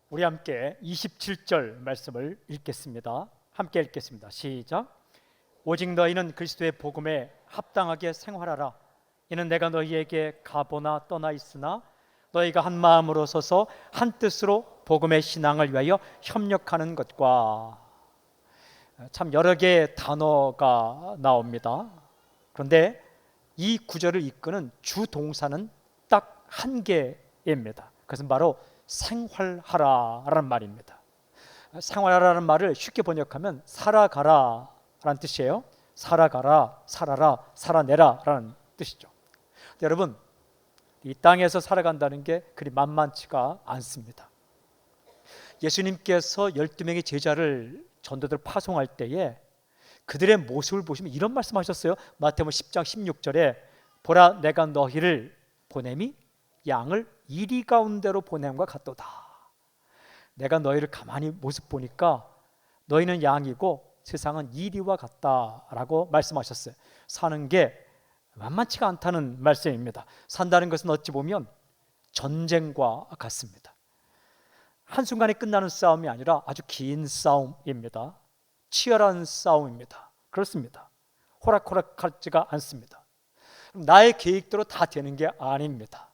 우리 함께 27절 말씀을 읽겠습니다. 함께 읽겠습니다. 시작. 오직 너희는 그리스도의 복음에 합당하게 생활하라. 이는 내가 너희에게 가보나 떠나 있으나 너희가 한 마음으로 서서 한 뜻으로 복음의 신앙을 위하여 협력하는 것과. 참 여러 개의 단어가 나옵니다. 그런데 이 구절을 이끄는 주 동사는 딱 한 개입니다. 그것은 바로 생활하라라는 말입니다. 생활하라는 말을 쉽게 번역하면 살아가라 라는 뜻이에요. 살아가라, 살아라, 살아내라 라는 뜻이죠. 여러분, 이 땅에서 살아간다는 게 그리 만만치가 않습니다. 예수님께서 12명의 제자를 전도들 파송할 때에 그들의 모습을 보시면 이런 말씀하셨어요. 마태복음 10장 16절에 보라 내가 너희를 보냄이 양을 이리 가운데로 보냄과 같도다. 내가 너희를 가만히 모습 보니까 너희는 양이고 세상은 이리와 같다라고 말씀하셨어요. 사는 게 만만치가 않다는 말씀입니다. 산다는 것은 어찌 보면 전쟁과 같습니다. 한순간에 끝나는 싸움이 아니라 아주 긴 싸움입니다. 치열한 싸움입니다. 그렇습니다. 호락호락하지가 않습니다. 나의 계획대로 다 되는 게 아닙니다.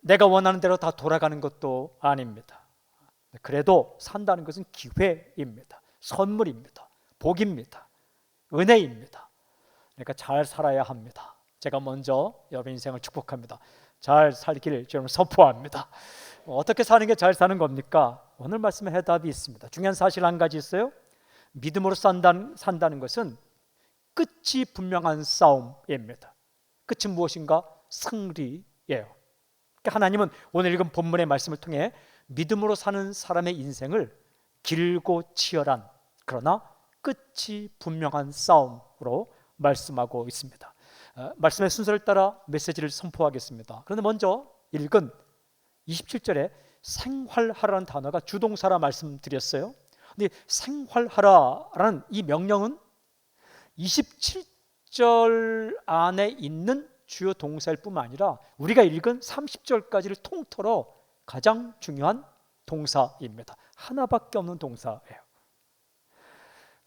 내가 원하는 대로 다 돌아가는 것도 아닙니다. 그래도 산다는 것은 기회입니다. 선물입니다. 복입니다. 은혜입니다. 그러니까 잘 살아야 합니다. 제가 먼저 여러분 인생을 축복합니다. 잘 살기를 저는 선포합니다. 어떻게 사는 게 잘 사는 겁니까? 오늘 말씀에 해답이 있습니다. 중요한 사실 한 가지 있어요. 믿음으로 산다는 것은 끝이 분명한 싸움입니다. 끝은 무엇인가? 승리예요. 하나님은 오늘 읽은 본문의 말씀을 통해 믿음으로 사는 사람의 인생을 길고 치열한 그러나 끝이 분명한 싸움으로 말씀하고 있습니다. 말씀의 순서를 따라 메시지를 선포하겠습니다. 그런데 먼저 읽은 27절에 생활하라는 단어가 주동사라 말씀드렸어요. 근데 생활하라라는 이 명령은 27절 안에 있는 주요 동사일 뿐만 아니라 우리가 읽은 30절까지를 통틀어 가장 중요한 동사입니다. 하나밖에 없는 동사예요.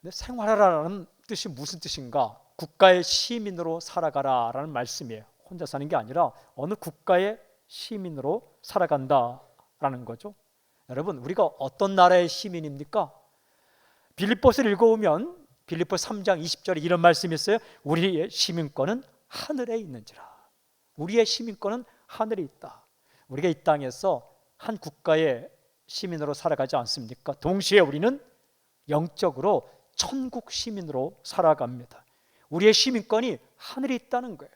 근데 생활하라는 뜻이 무슨 뜻인가? 국가의 시민으로 살아가라라는 말씀이에요. 혼자 사는 게 아니라 어느 국가의 시민으로 살아간다라는 거죠. 여러분, 우리가 어떤 나라의 시민입니까? 빌립보서를 읽어보면 빌립보 3장 20절에 이런 말씀이 있어요. 우리의 시민권은 하늘에 있는지라. 우리의 시민권은 하늘에 있다. 우리가 이 땅에서 한 국가의 시민으로 살아가지 않습니까? 동시에 우리는 영적으로 천국 시민으로 살아갑니다. 우리의 시민권이 하늘에 있다는 거예요.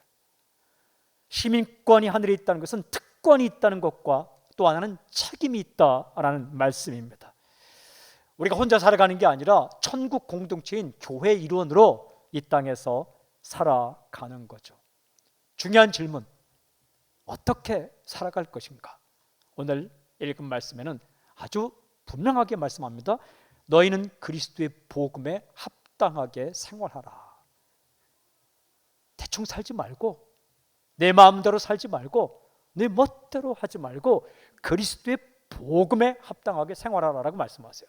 시민권이 하늘에 있다는 것은 특권이 있다는 것과 또 하나는 책임이 있다라는 말씀입니다. 우리가 혼자 살아가는 게 아니라 천국 공동체인 교회 일원으로 이 땅에서 살아가는 거죠. 중요한 질문, 어떻게 살아갈 것인가? 오늘 읽은 말씀에는 아주 분명하게 말씀합니다. 너희는 그리스도의 복음에 합당하게 생활하라. 대충 살지 말고 내 마음대로 살지 말고 내 멋대로 하지 말고 그리스도의 복음에 합당하게 생활하라라고 말씀하세요.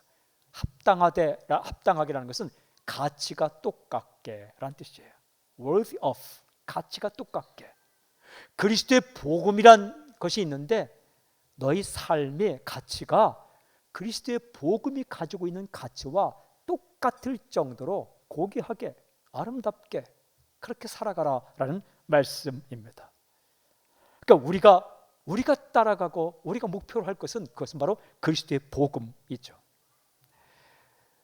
합당하게라는 것은 가치가 똑같게라는 뜻이에요. worthy of, 가치가 똑같게. 그리스도의 복음이란 것이 있는데 너희 삶의 가치가 그리스도의 복음이 가지고 있는 가치와 똑같을 정도로 고귀하게 아름답게 그렇게 살아가라라는 말씀입니다. 그러니까 우리가 따라가고 우리가 목표로 할 것은 그것은 바로 그리스도의 복음이죠.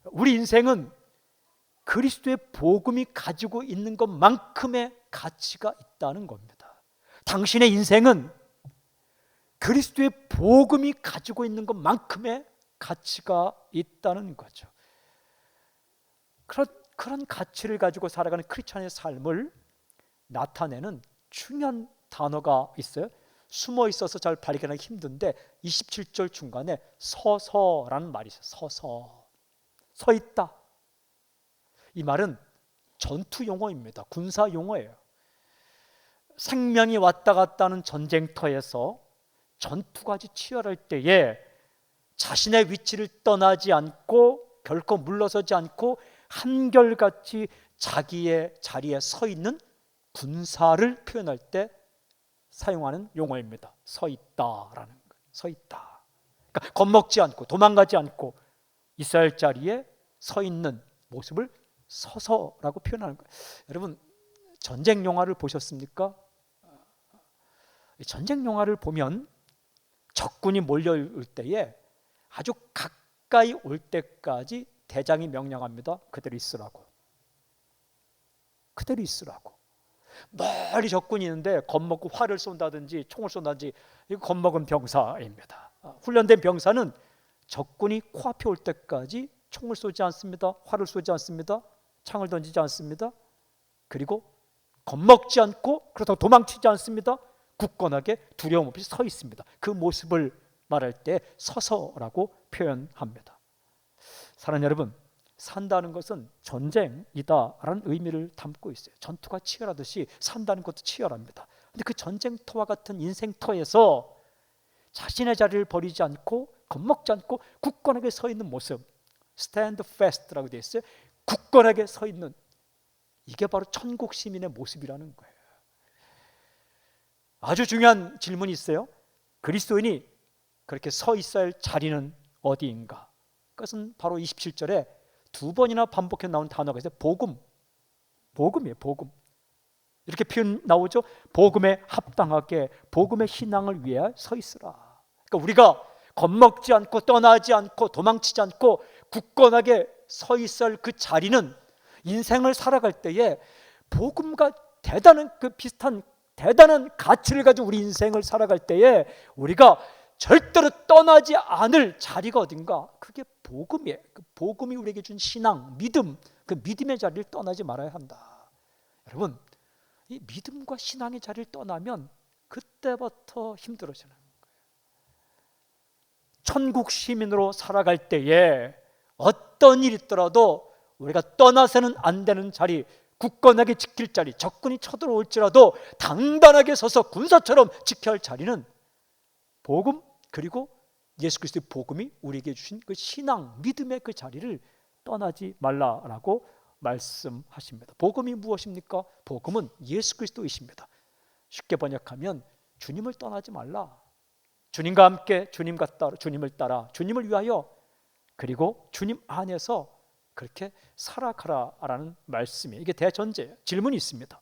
우리 인생은 그리스도의 복음이 가지고 있는 것만큼의 가치가 있다는 겁니다. 당신의 인생은 그리스도의 복음이 가지고 있는 것만큼의 가치가 있다는 거죠. 그런 가치를 가지고 살아가는 크리스찬의 삶을 나타내는 중요한 단어가 있어요. 숨어 있어서 잘 발견하기 힘든데 27절 중간에 서서라는 말이 있어요. 서서. 서 있다. 이 말은 전투 용어입니다. 군사 용어예요. 생명이 왔다 갔다 하는 전쟁터에서 전투가 아주 치열할 때에 자신의 위치를 떠나지 않고 결코 물러서지 않고 한결같이 자기의 자리에 서 있는 군사를 표현할 때 사용하는 용어입니다. 서 있다라는 거예요. 서 있다. 그러니까 겁먹지 않고 도망가지 않고 있어야 할 자리에 서 있는 모습을 서서라고 표현하는 거예요. 여러분, 전쟁 영화를 보셨습니까? 전쟁 영화를 보면 적군이 몰려올 때에 아주 가까이 올 때까지 대장이 명령합니다. 그대로 있으라고. 그대로 있으라고. 멀리 적군이 있는데 겁먹고 활을 쏜다든지 총을 쏜다든지, 이거 겁먹은 병사입니다. 훈련된 병사는 적군이 코앞에 올 때까지 총을 쏘지 않습니다. 활을 쏘지 않습니다. 창을 던지지 않습니다. 그리고 겁먹지 않고 그렇다고 도망치지 않습니다. 굳건하게 두려움 없이 서 있습니다. 그 모습을 말할 때 서서라고 표현합니다. 사랑하는 여러분, 산다는 것은 전쟁이다라는 의미를 담고 있어요. 전투가 치열하듯이 산다는 것도 치열합니다. 그런데 그 전쟁터와 같은 인생터에서 자신의 자리를 버리지 않고 겁먹지 않고 굳건하게 서 있는 모습, stand fast라고 되어 있어요. 굳건하게 서 있는, 이게 바로 천국 시민의 모습이라는 거예요. 아주 중요한 질문이 있어요. 그리스도인이 그렇게 서 있어야 할 자리는 어디인가? 그것은 바로 27절에 두 번이나 반복해 나온 단어가 있어요. 복음. 복음이에요. 복음. 이렇게 표현 나오죠. 복음에 합당하게 복음의 신앙을 위해 서 있으라. 그러니까 우리가 겁먹지 않고 떠나지 않고 도망치지 않고 굳건하게 서 있어야 할 그 자리는 인생을 살아갈 때에 복음과 대단한 그 비슷한 대단한 가치를 가지고 우리 인생을 살아갈 때에 우리가 절대로 떠나지 않을 자리가 어딘가? 그게 복음이에요. 그 복음이 우리에게 준 신앙, 믿음, 그 믿음의 자리를 떠나지 말아야 한다. 여러분, 이 믿음과 신앙의 자리를 떠나면 그때부터 힘들어지는 거예요. 천국 시민으로 살아갈 때에 어떤 일이 있더라도 우리가 떠나서는 안 되는 자리, 굳건하게 지킬 자리, 적군이 쳐들어올지라도 당당하게 서서 군사처럼 지켜야 할 자리는 복음, 그리고 예수 그리스도의 복음이 우리에게 주신 그 신앙, 믿음의 그 자리를 떠나지 말라라고 말씀하십니다. 복음이 무엇입니까? 복음은 예수 그리스도이십니다. 쉽게 번역하면 주님을 떠나지 말라. 주님과 함께 주님을 따라 주님을 위하여, 그리고 주님 안에서 그렇게 살아가라라는 말씀이에요. 이게 대전제예요. 질문이 있습니다.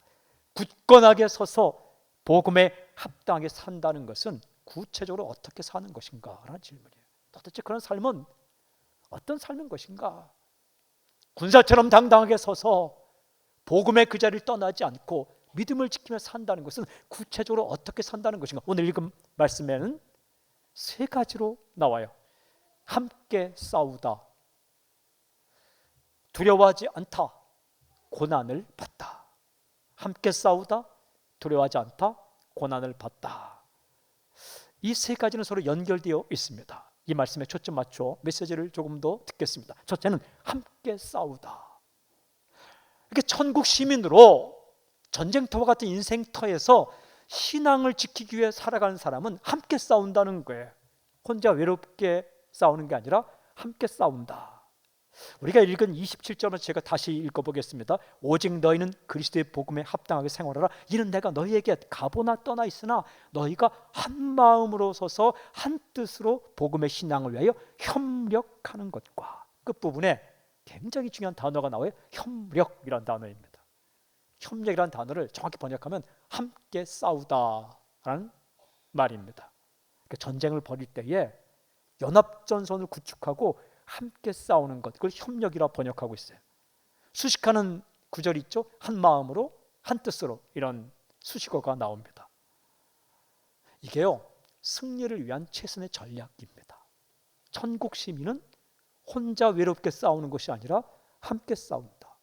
굳건하게 서서 복음에 합당하게 산다는 것은 구체적으로 어떻게 사는 것인가? 라는 질문이에요. 도대체 그런 삶은 어떤 삶인 것인가? 군사처럼 당당하게 서서 복음의 그 자리를 떠나지 않고 믿음을 지키며 산다는 것은 구체적으로 어떻게 산다는 것인가? 오늘 읽은 말씀에는 세 가지로 나와요. 함께 싸우다, 두려워하지 않다, 고난을 받다. 함께 싸우다, 두려워하지 않다, 고난을 받다. 이 세 가지는 서로 연결되어 있습니다. 이 말씀에 초점 맞춰 메시지를 조금 더 듣겠습니다. 첫째는 함께 싸우다. 이렇게 천국 시민으로 전쟁터와 같은 인생터에서 신앙을 지키기 위해 살아가는 사람은 함께 싸운다는 거예요. 혼자 외롭게 싸우는 게 아니라 함께 싸운다. 우리가 읽은 27절을 제가 다시 읽어보겠습니다. 오직 너희는 그리스도의 복음에 합당하게 생활하라. 이는 내가 너희에게 가보나 떠나 있으나 너희가 한 마음으로 서서 한 뜻으로 복음의 신앙을 위하여 협력하는 것과, 끝부분에 굉장히 중요한 단어가 나와요. 협력이라는 단어입니다. 협력이라는 단어를 정확히 번역하면 함께 싸우다라는 말입니다. 그러니까 전쟁을 벌일 때에 연합전선을 구축하고 함께 싸우는 것, 그걸 협력이라 번역하고 있어요. 수식하는 구절이 있죠. 한 마음으로 한 뜻으로, 이런 수식어가 나옵니다. 이게요, 승리를 위한 최선의 전략입니다. 천국 시민은 혼자 외롭게 싸우는 것이 아니라 함께 싸운다.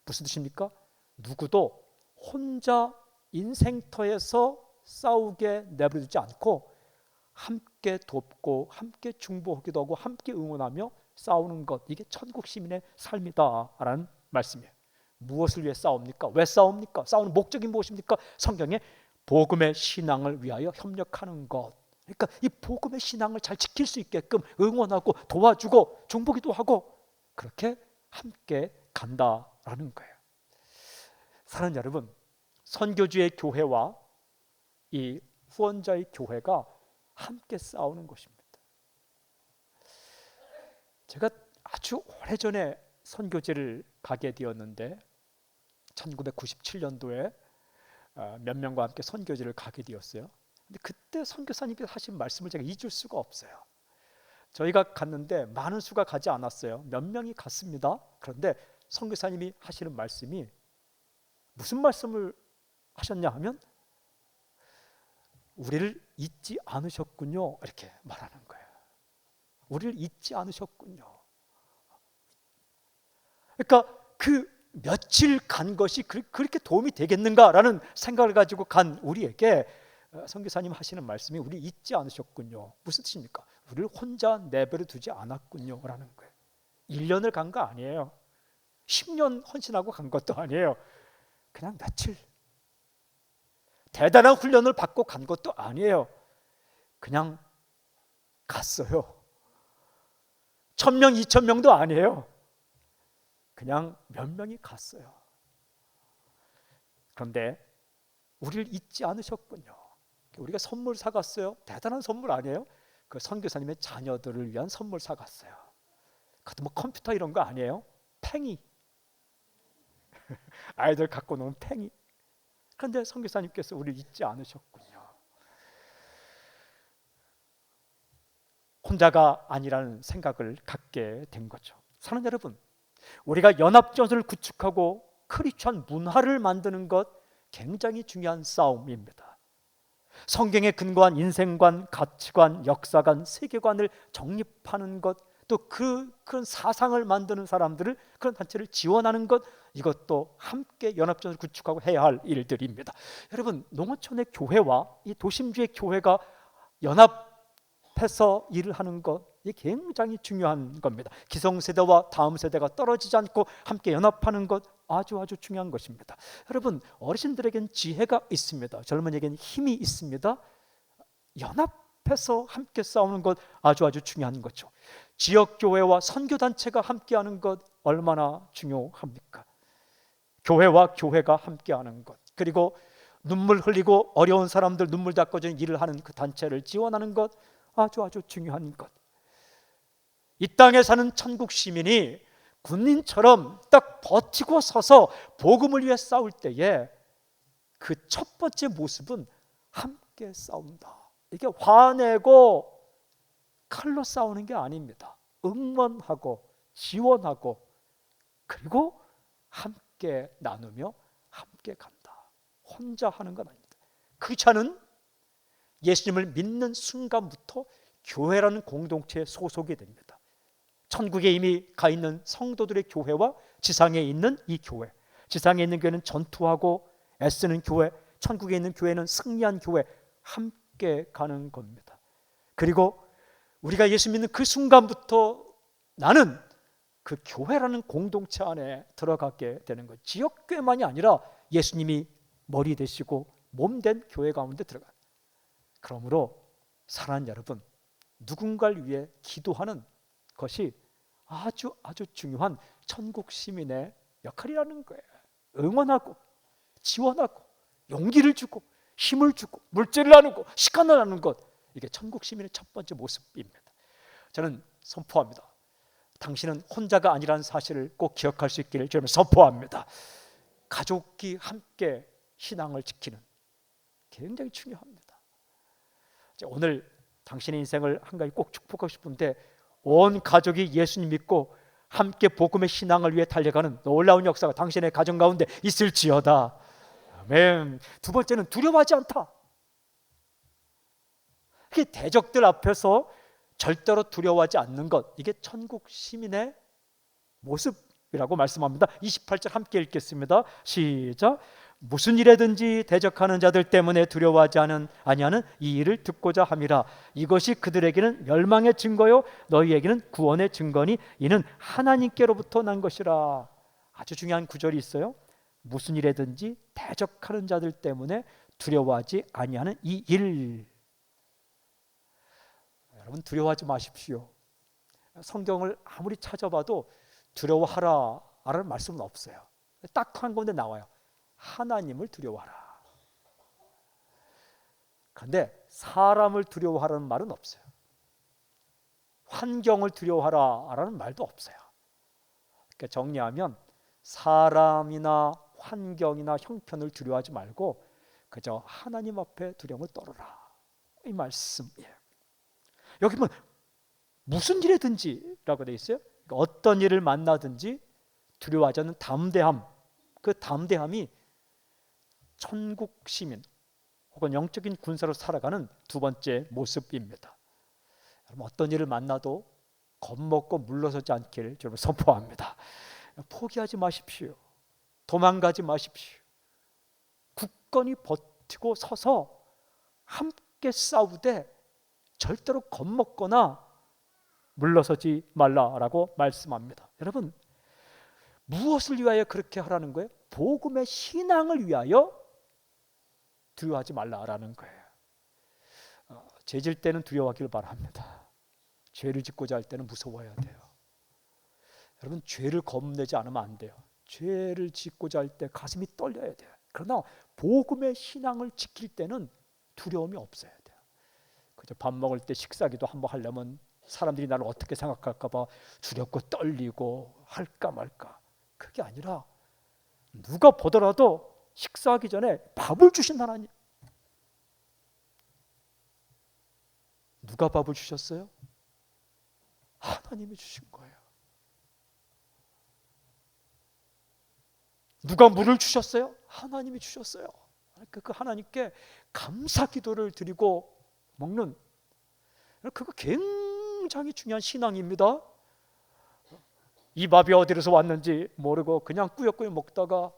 무슨 뜻입니까? 누구도 혼자 인생터에서 싸우게 내버려두지 않고 함께 돕고 함께 중보하기도 하고 함께 응원하며 싸우는 것, 이게 천국 시민의 삶이다라는 말씀이에요. 무엇을 위해 싸웁니까? 왜 싸웁니까? 싸우는 목적이 무엇입니까? 성경에 복음의 신앙을 위하여 협력하는 것, 그러니까 이 복음의 신앙을 잘 지킬 수 있게끔 응원하고 도와주고 중보기도 하고 그렇게 함께 간다라는 거예요. 사랑하는 여러분, 선교주의 교회와 이 후원자의 교회가 함께 싸우는 것입니다. 제가 아주 오래전에 선교지를 가게 되었는데 1997년도에 몇 명과 함께 선교지를 가게 되었어요. 근데 그때 선교사님께서 하신 말씀을 제가 잊을 수가 없어요. 저희가 갔는데 많은 수가 가지 않았어요. 몇 명이 갔습니다. 그런데 선교사님이 하시는 말씀이 무슨 말씀을 하셨냐 하면 우리를 잊지 않으셨군요, 이렇게 말하는 거예요. 우리를 잊지 않으셨군요. 그러니까 그 며칠 간 것이 그렇게 도움이 되겠는가라는 생각을 가지고 간 우리에게 선교사님 하시는 말씀이 우리 잊지 않으셨군요. 무슨 뜻입니까? 우리를 혼자 내버려 두지 않았군요 라는 거예요. 1년을 간 거 아니에요. 10년 헌신하고 간 것도 아니에요. 그냥 며칠 대단한 훈련을 받고 간 것도 아니에요. 그냥 갔어요. 1000명, 2000명도 아니에요. 그냥 몇 명이 갔어요. 그런데 우리를 잊지 않으셨군요. 우리가 선물 사갔어요. 대단한 선물 아니에요? 그 선교사님의 자녀들을 위한 선물 사갔어요. 그것도 뭐 컴퓨터 이런 거 아니에요? 팽이. 아이들 갖고 노는 팽이. 그런데 선교사님께서 우리를 잊지 않으셨군요. 혼자가 아니라는 생각을 갖게 된 거죠. 사랑하는 여러분, 우리가 연합전선을 구축하고 크리스천 문화를 만드는 것 굉장히 중요한 싸움입니다. 성경에 근거한 인생관, 가치관, 역사관, 세계관을 정립하는 것, 또 그런 사상을 만드는 사람들을, 그런 단체를 지원하는 것, 이것도 함께 연합전을 구축하고 해야 할 일들입니다. 여러분, 농어촌의 교회와 이 도심주의 교회가 연합해서 일을 하는 것, 이게 굉장히 중요한 겁니다. 기성세대와 다음 세대가 떨어지지 않고 함께 연합하는 것 아주 중요한 것입니다. 여러분, 어르신들에겐 지혜가 있습니다. 젊은이에겐 힘이 있습니다. 연합해서 함께 싸우는 것 아주 중요한 거죠. 지역교회와 선교단체가 함께하는 것 얼마나 중요합니까? 교회와 교회가 함께하는 것, 그리고 눈물 흘리고 어려운 사람들 눈물 닦아주는 일을 하는 그 단체를 지원하는 것 아주 중요한 것. 이 땅에 사는 천국 시민이 군인처럼 딱 버티고 서서 복음을 위해 싸울 때에 그 첫 번째 모습은 함께 싸운다. 이게 화내고 칼로 싸우는 게 아닙니다. 응원하고 지원하고 그리고 함께 나누며 함께 간다. 혼자 하는 건 아닙니다. 크리스찬은 예수님을 믿는 순간부터 교회라는 공동체에 소속이 됩니다. 천국에 이미 가 있는 성도들의 교회와 지상에 있는 이 교회, 지상에 있는 교회는 전투하고 애쓰는 교회, 천국에 있는 교회는 승리한 교회, 함께 가는 겁니다. 그리고 우리가 예수 믿는 그 순간부터 나는 그 교회라는 공동체 안에 들어가게 되는 거예요. 지역교회만이 아니라 예수님이 머리 되시고 몸된 교회 가운데 들어가요. 그러므로 사랑하는 여러분, 누군가를 위해 기도하는 것이 아주 중요한 천국 시민의 역할이라는 거예요. 응원하고 지원하고 용기를 주고 힘을 주고 물질을 나누고 시간을 나누는 것, 이게 천국 시민의 첫 번째 모습입니다. 저는 선포합니다. 당신은 혼자가 아니라는 사실을 꼭 기억할 수 있기를 저는 선포합니다. 가족이 함께 신앙을 지키는 굉장히 중요합니다. 오늘 당신의 인생을 한 가지 꼭 축복하고 싶은데, 온 가족이 예수님 믿고 함께 복음의 신앙을 위해 달려가는 놀라운 역사가 당신의 가정 가운데 있을지어다. 아멘. 두 번째는 두려워하지 않다. 이게 대적들 앞에서 절대로 두려워하지 않는 것, 이게 천국 시민의 모습이라고 말씀합니다. 28절 함께 읽겠습니다. 시작. 무슨 일에든지 대적하는 자들 때문에 두려워하지 아니하는 이 일을 듣고자 함이라. 이것이 그들에게는 멸망의 증거요 너희에게는 구원의 증거니 이는 하나님께로부터 난 것이라. 아주 중요한 구절이 있어요. 무슨 일에든지 대적하는 자들 때문에 두려워하지 아니하는 이 일. 여러분 두려워하지 마십시오. 성경을 아무리 찾아봐도 두려워하라 라는 말씀은 없어요. 딱 한 군데 나와요. 하나님을 두려워하라. 그런데 사람을 두려워하라는 말은 없어요. 환경을 두려워하라라는 말도 없어요. 그러니까 정리하면 사람이나 환경이나 형편을 두려워하지 말고 그저 하나님 앞에 두려움을 떨어라, 이 말씀이에요. 여기 보면 무슨 일이든지라고 되어 있어요. 그러니까 어떤 일을 만나든지 두려워하지 않는 담대함, 그 담대함이 천국 시민 혹은 영적인 군사로 살아가는 두 번째 모습입니다. 여러분 어떤 일을 만나도 겁먹고 물러서지 않기를 여러분 선포합니다. 포기하지 마십시오. 도망가지 마십시오. 굳건히 버티고 서서 함께 싸우되 절대로 겁먹거나 물러서지 말라라고 말씀합니다. 여러분 무엇을 위하여 그렇게 하라는 거예요? 복음의 신앙을 위하여 두려워하지 말라라는 거예요. 죄질 때는 두려워하기를 바랍니다. 죄를 짓고자 할 때는 무서워해야 돼요. 여러분 죄를 겁내지 않으면 안 돼요. 죄를 짓고자 할 때 가슴이 떨려야 돼요. 그러나 복음의 신앙을 지킬 때는 두려움이 없어야 돼요. 그저 밥 먹을 때 식사기도 한번 하려면 사람들이 나를 어떻게 생각할까 봐 두렵고 떨리고 할까 말까. 그게 아니라 누가 보더라도 식사하기 전에 밥을 주신 하나님. 누가 밥을 주셨어요? 하나님이 주신 거예요. 누가 물을 주셨어요? 하나님이 주셨어요. 그러니까 그 하나님께 감사 기도를 드리고 먹는, 그거 굉장히 중요한 신앙입니다. 이 밥이 어디서 왔는지 모르고 그냥 꾸역꾸역 먹다가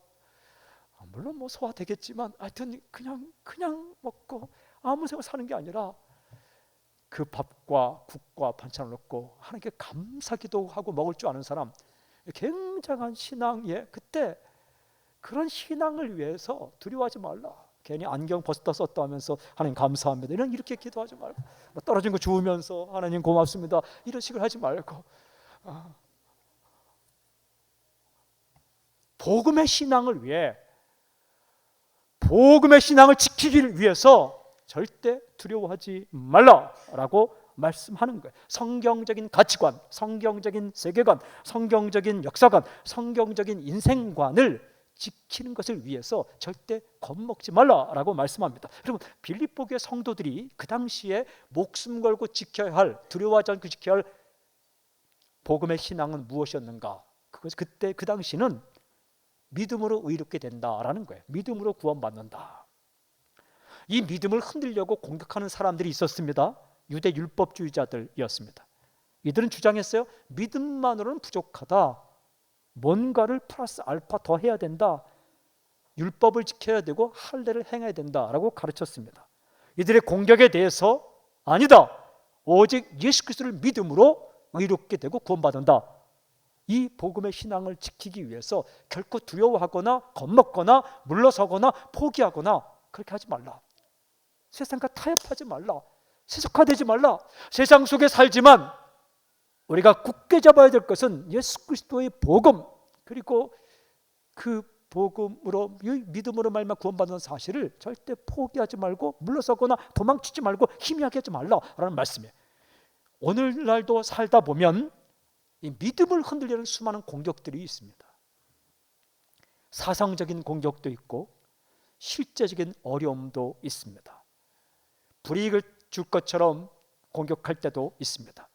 물론 뭐 소화되겠지만 하여튼 그냥 먹고 아무 생각 사는 게 아니라 그 밥과 국과 반찬을 넣고 하나님께 감사 기도하고 먹을 줄 아는 사람, 굉장한 신앙이에요. 그때 그런 신앙을 위해서 두려워하지 말라. 괜히 안경 벗었다 썼다 하면서 하나님 감사합니다 이렇게 기도하지 말고, 떨어진 거 주우면서 하나님 고맙습니다 이런 식으로 하지 말고, 복음의 신앙을 위해, 복음의 신앙을 지키기 위해서 절대 두려워하지 말라라고 말씀하는 거예요. 성경적인 가치관, 성경적인 세계관, 성경적인 역사관, 성경적인 인생관을 지키는 것을 위해서 절대 겁먹지 말라라고 말씀합니다. 여러분 빌립보교의 성도들이 그 당시에 목숨 걸고 지켜야 할, 두려워하지 않고 지켜야 할 복음의 신앙은 무엇이었는가? 그것이 그때 그 당시는 믿음으로 의롭게 된다라는 거예요. 믿음으로 구원받는다. 이 믿음을 흔들려고 공격하는 사람들이 있었습니다. 유대 율법주의자들이었습니다. 이들은 주장했어요. 믿음만으로는 부족하다. 뭔가를 플러스 알파 더 해야 된다. 율법을 지켜야 되고 할례를 행해야 된다라고 가르쳤습니다. 이들의 공격에 대해서 아니다. 오직 예수 그리스도를 믿음으로 의롭게 되고 구원받는다. 이 복음의 신앙을 지키기 위해서 결코 두려워하거나 겁먹거나 물러서거나 포기하거나 그렇게 하지 말라. 세상과 타협하지 말라. 세속화되지 말라. 세상 속에 살지만 우리가 굳게 잡아야 될 것은 예수 그리스도의 복음, 그리고 그 복음으로 믿음으로 말미암아 구원받는 사실을 절대 포기하지 말고 물러서거나 도망치지 말고 희미하게 하지 말라라는 말씀이에요. 오늘날도 살다 보면 이 믿음을 흔들려는 수많은 공격들이 있습니다. 사상적인 공격도 있고 실제적인 어려움도 있습니다. 불이익을 줄 것처럼 공격할 때도 있습니다.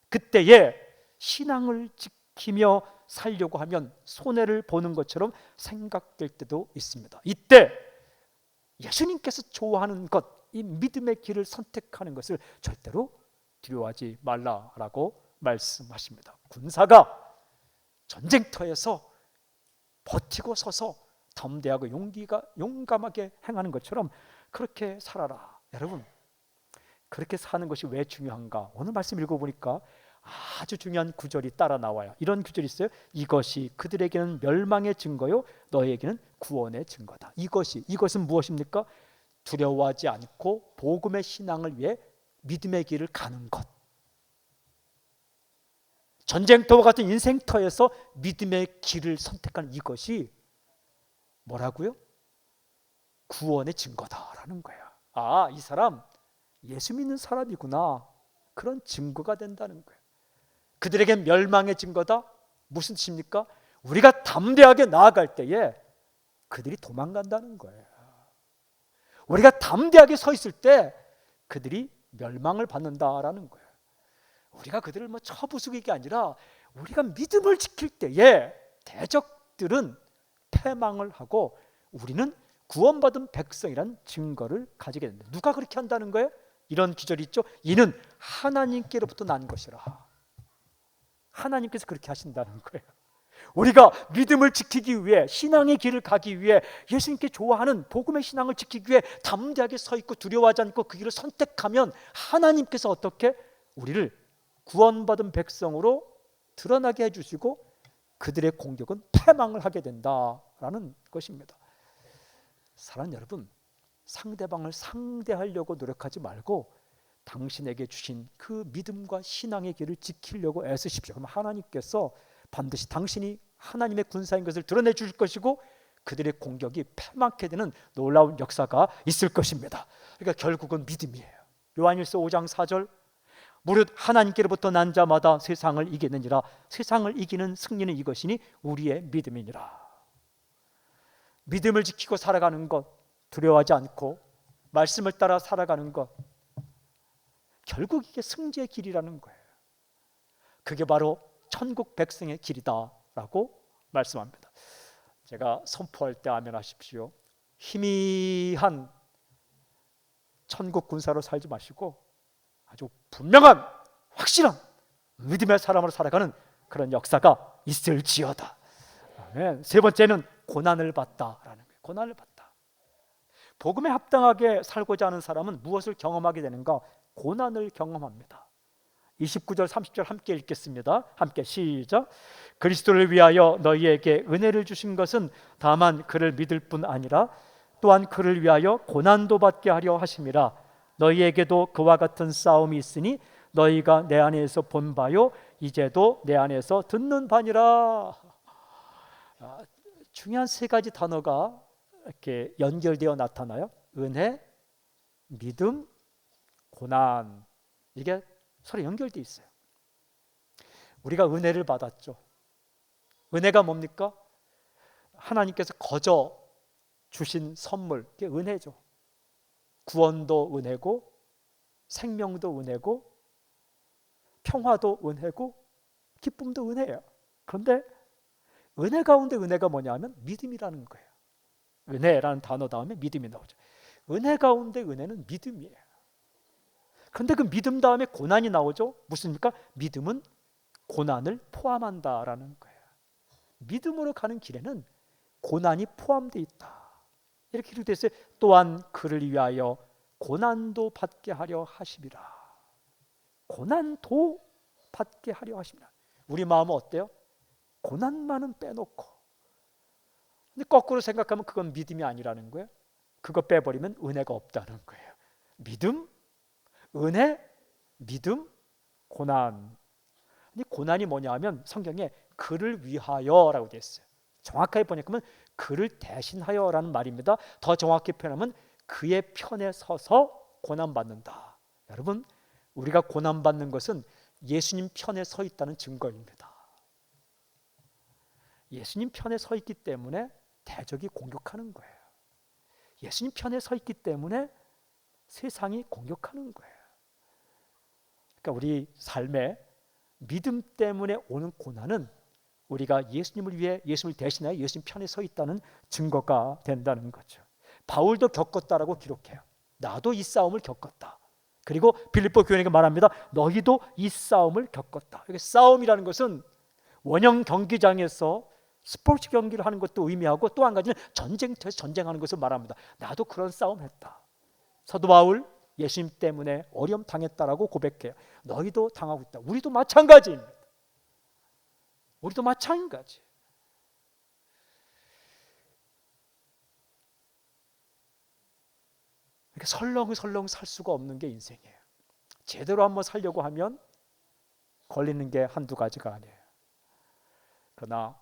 그때에 신앙을 지키며 살려고 하면 손해를 보는 것처럼 생각될 때도 있습니다. 이때 예수님께서 좋아하는 것, 이 믿음의 길을 선택하는 것을 절대로 두려워하지 말라라고 말씀하십니다. 군사가 전쟁터에서 버티고 서서 담대하고 용감하게 행하는 것처럼 그렇게 살아라. 여러분 그렇게 사는 것이 왜 중요한가? 오늘 말씀 읽어보니까 아주 중요한 구절이 따라 나와요. 이런 구절이 있어요. 이것이 그들에게는 멸망의 증거요 너희에게는 구원의 증거다. 이것은 무엇입니까? 두려워하지 않고 복음의 신앙을 위해 믿음의 길을 가는 것. 전쟁터와 같은 인생터에서 믿음의 길을 선택하는 이것이 뭐라고요? 구원의 증거다라는 거야. 아, 이 사람 예수 믿는 사람이구나. 그런 증거가 된다는 거예요. 그들에겐 멸망의 증거다. 무슨 뜻입니까? 우리가 담대하게 나아갈 때에 그들이 도망간다는 거예요. 우리가 담대하게 서 있을 때 그들이 멸망을 받는다라는 거예요. 우리가 그들을 쳐부수기 게 아니라 우리가 믿음을 지킬 때에 대적들은 패망을 하고 우리는 구원받은 백성이란 증거를 가지게 된다. 누가 그렇게 한다는 거예요? 이런 기절이 있죠. 이는 하나님께로부터 난 것이라. 하나님께서 그렇게 하신다는 거예요. 우리가 믿음을 지키기 위해, 신앙의 길을 가기 위해, 예수님께 좋아하는 복음의 신앙을 지키기 위해 담대하게 서 있고 두려워하지 않고 그 길을 선택하면 하나님께서 어떻게 우리를 구원받은 백성으로 드러나게 해주시고 그들의 공격은 패망을 하게 된다라는 것입니다. 사랑하는 여러분, 상대방을 상대하려고 노력하지 말고 당신에게 주신 그 믿음과 신앙의 길을 지키려고 애쓰십시오. 그럼 하나님께서 반드시 당신이 하나님의 군사인 것을 드러내 주실 것이고 그들의 공격이 패망케 되는 놀라운 역사가 있을 것입니다. 그러니까 결국은 믿음이에요. 요한일서 5장 4절, 무릇 하나님께로부터 난 자마다 세상을 이기느니라. 세상을 이기는 승리는 이것이니 우리의 믿음이니라. 믿음을 지키고 살아가는 것, 두려워하지 않고 말씀을 따라 살아가는 것, 결국 이게 승리의 길이라는 거예요. 그게 바로 천국 백성의 길이다라고 말씀합니다. 제가 선포할 때 아멘 하십시오. 희미한 천국 군사로 살지 마시고 아주 분명한 확실한 믿음의 사람으로 살아가는 그런 역사가 있을지어다. 아멘. 세 번째는 고난을 받다라는 거예요. 고난을 받다. 복음에 합당하게 살고자 하는 사람은 무엇을 경험하게 되는가? 고난을 경험합니다. 29절 30절 함께 읽겠습니다. 함께 시작. 그리스도를 위하여 너희에게 은혜를 주신 것은 다만 그를 믿을 뿐 아니라 또한 그를 위하여 고난도 받게 하려 하심이라. 너희에게도 그와 같은 싸움이 있으니 너희가 내 안에서 본 바요 이제도 내 안에서 듣는 바니라. 중요한 세 가지 단어가 이렇게 연결되어 나타나요. 은혜, 믿음, 고난. 이게 서로 연결되어 있어요. 우리가 은혜를 받았죠. 은혜가 뭡니까? 하나님께서 거저 주신 선물, 그게 은혜죠. 구원도 은혜고 생명도 은혜고 평화도 은혜고 기쁨도 은혜예요. 그런데 은혜 가운데 은혜가 뭐냐면 믿음이라는 거예요. 은혜라는 단어 다음에 믿음이 나오죠. 은혜 가운데 은혜는 믿음이에요. 그런데 그 믿음 다음에 고난이 나오죠. 무슨입니까? 믿음은 고난을 포함한다라는 거예요. 믿음으로 가는 길에는 고난이 포함되어 있다. 이렇게 기록되어 있어요. 또한 그를 위하여 고난도 받게 하려 하심이라. 고난도 받게 하려 하심이라. 우리 마음은 어때요? 고난만은 빼놓고. 근데 거꾸로 생각하면 그건 믿음이 아니라는 거예요. 그거 빼버리면 은혜가 없다는 거예요. 믿음, 은혜, 믿음, 고난. 근데 고난이 뭐냐 하면 성경에 그를 위하여라고 되어 있어요. 정확하게 번역하면 그를 대신하여라는 말입니다. 더 정확히 표현하면 그의 편에 서서 고난받는다. 여러분, 우리가 고난받는 것은 예수님 편에 서 있다는 증거입니다. 예수님 편에 서 있기 때문에 대적이 공격하는 거예요. 예수님 편에 서 있기 때문에 세상이 공격하는 거예요. 그러니까 우리 삶에 믿음 때문에 오는 고난은 우리가 예수님을 위해 예수님을 대신하여 예수님 편에 서 있다는 증거가 된다는 거죠. 바울도 겪었다라고 기록해요. 나도 이 싸움을 겪었다. 그리고 빌립보 교회에게 말합니다. 너희도 이 싸움을 겪었다. 이게 싸움이라는 것은 원형 경기장에서 스포츠 경기를 하는 것도 의미하고 또 한 가지는 전쟁터에서 전쟁하는 것을 말합니다. 나도 그런 싸움 했다. 사도 바울 예수님 때문에 어려움 당했다라고 고백해요. 너희도 당하고 있다. 우리도 마찬가지입니다. 우리도 마찬가지. 그러니까 설렁설렁 살 수가 없는 게 인생이에요. 제대로 한번 살려고 하면 걸리는 게 한두 가지가 아니에요. 그러나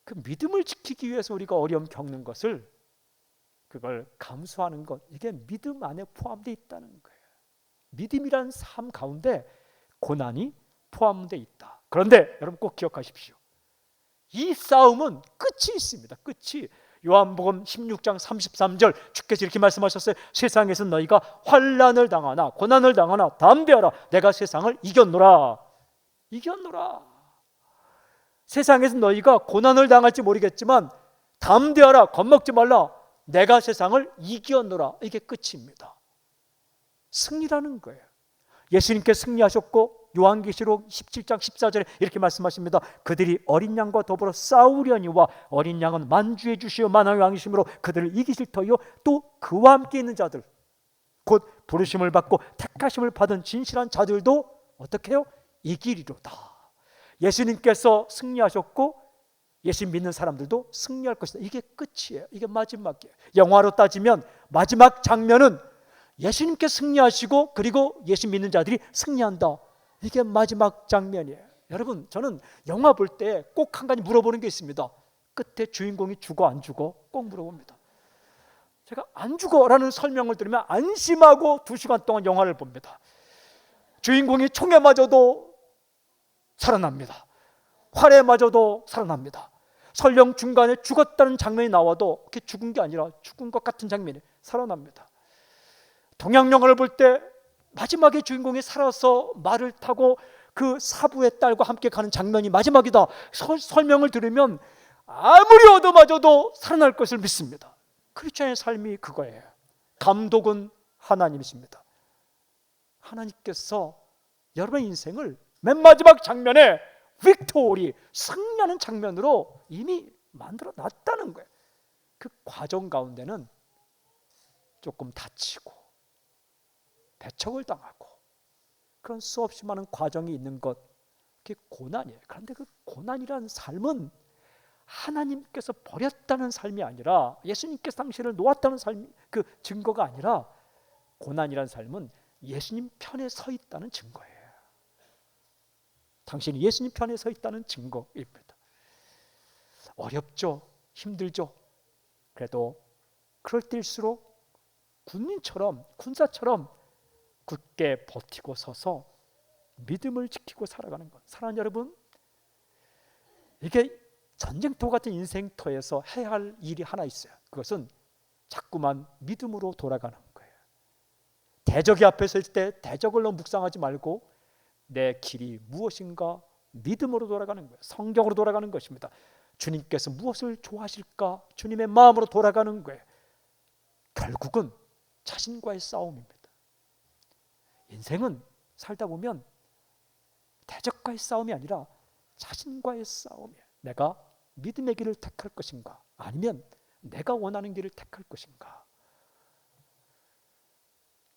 그 믿음을 지키기 위해서 우리가 어려움 겪는 것을, 그걸 감수하는 것, 이게 믿음 안에 포함되어 있다는 거예요. 믿음이라는 삶 가운데 고난이 포함되어 있다. 그런데 여러분 꼭 기억하십시오. 이 싸움은 끝이 있습니다. 끝이. 요한복음 16장 33절 주께서 이렇게 말씀하셨어요. 세상에서 너희가 환난을 당하나 고난을 당하나 담대하라. 내가 세상을 이겼노라. 이겼노라. 세상에서 너희가 고난을 당할지 모르겠지만 담대하라. 겁먹지 말라. 내가 세상을 이겼노라. 이게 끝입니다. 승리라는 거예요. 예수님께 승리하셨고 요한계시록 17장 14절에 이렇게 말씀하십니다. 그들이 어린 양과 더불어 싸우려니와 어린 양은 만주의 주시요 만왕의 왕이심으로 그들을 이기실 터이요 또 그와 함께 있는 자들, 곧 부르심을 받고 택하심을 받은 진실한 자들도 어떻게 해요? 이기리로다. 예수님께서 승리하셨고 예수님 믿는 사람들도 승리할 것이다. 이게 끝이에요. 이게 마지막이에요. 영화로 따지면 마지막 장면은 예수님께 승리하시고 그리고 예수 믿는 자들이 승리한다. 이게 마지막 장면이에요. 여러분, 저는 영화 볼 때 꼭 한 가지 물어보는 게 있습니다. 끝에 주인공이 죽어 안 죽어? 꼭 물어봅니다. 제가 안 죽어라는 설명을 들으면 안심하고 2시간 동안 영화를 봅니다. 주인공이 총에 맞아도 살아납니다. 활에 맞아도 살아납니다. 설령 중간에 죽었다는 장면이 나와도 그게 죽은 게 아니라 죽은 것 같은 장면이 살아납니다. 동양 영화를 볼 때 마지막에 주인공이 살아서 말을 타고 그 사부의 딸과 함께 가는 장면이 마지막이다. 설명을 들으면 아무리 얻어맞아도 살아날 것을 믿습니다. 크리스천의 삶이 그거예요. 감독은 하나님이십니다. 하나님께서 여러분의 인생을 맨 마지막 장면에 빅토리, 승리하는 장면으로 이미 만들어 놨다는 거예요. 그 과정 가운데는 조금 다치고 배척을 당하고 그런 수없이 많은 과정이 있는 것, 그게 고난이에요. 그런데 그 고난이라는 삶은 하나님께서 버렸다는 삶이 아니라, 예수님께서 당신을 놓았다는 삶, 그 증거가 아니라, 고난이라는 삶은 예수님 편에 서 있다는 증거예요. 당신이 예수님 편에 서 있다는 증거입니다. 어렵죠, 힘들죠. 그래도 그럴 때일수록 군민처럼, 군사처럼 굳게 버티고 서서 믿음을 지키고 살아가는 것. 사랑하는 여러분, 이게 전쟁터 같은 인생터에서 해야 할 일이 하나 있어요. 그것은 자꾸만 믿음으로 돌아가는 거예요. 대적이 앞에 설 때 대적을 너무 묵상하지 말고 내 길이 무엇인가 믿음으로 돌아가는 거예요. 성경으로 돌아가는 것입니다. 주님께서 무엇을 좋아하실까? 주님의 마음으로 돌아가는 거예요. 결국은 자신과의 싸움입니다. 인생은 살다 보면 대적과의 싸움이 아니라 자신과의 싸움이에요. 내가 믿음의 길을 택할 것인가? 아니면 내가 원하는 길을 택할 것인가?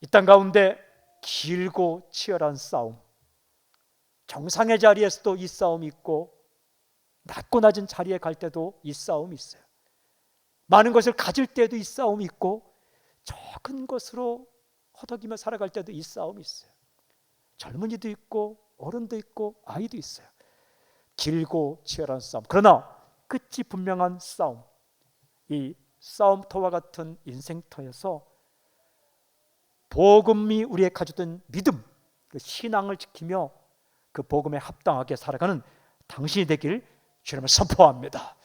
이 땅 가운데 길고 치열한 싸움, 정상의 자리에서도 이 싸움이 있고 낮고 낮은 자리에 갈 때도 이 싸움이 있어요. 많은 것을 가질 때도 이 싸움이 있고 적은 것으로 허덕이며 살아갈 때도 이 싸움이 있어요. 젊은이도 있고 어른도 있고 아이도 있어요. 길고 치열한 싸움, 그러나 끝이 분명한 싸움. 이 싸움터와 같은 인생터에서 복음이 우리의 가졌던 믿음, 그 신앙을 지키며 그 복음에 합당하게 살아가는 당신이 되길 주님을 선포합니다.